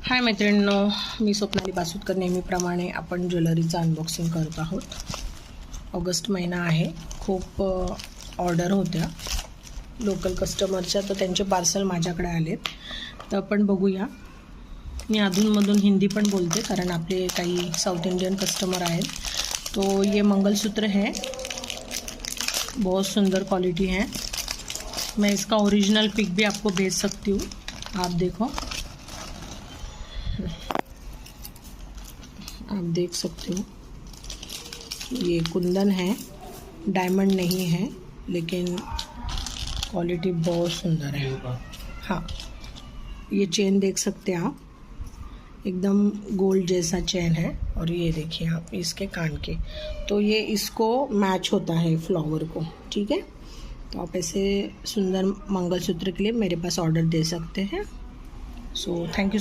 हाय मैत्रिणींनो, मी स्वप्नाली बासुतकर. नेहमीप्रमाणे आपण ज्वेलरीचं अनबॉक्सिंग करत आहोत. ऑगस्ट महिना आहे, खूप ऑर्डर होत्या लोकल कस्टमरच्या, तर त्यांचे पार्सल माझ्याकडे आलेत. तर आपण बघूया. मी अधूनमधून हिंदी पण बोलते कारण आपले काही साउथ इंडियन कस्टमर आहेत. तो ये मंगलसूत्र है, बहुत सुंदर क्वालिटी है. मैं इसका ओरिजिनल पिक भी आपको भेज सकती हूँ, आप देखो, आप देख सकते हो. ये कुंदन है, डायमंड नहीं है, लेकिन क्वालिटी बहुत सुंदर है. हाँ, ये चेन देख सकते हैं आप, एकदम गोल्ड जैसा चेन है. और ये देखिए आप इसके कान के, तो ये इसको मैच होता है फ्लावर को. ठीक है, तो आप ऐसे सुंदर मंगलसूत्र के लिए मेरे पास ऑर्डर दे सकते हैं. So thank you.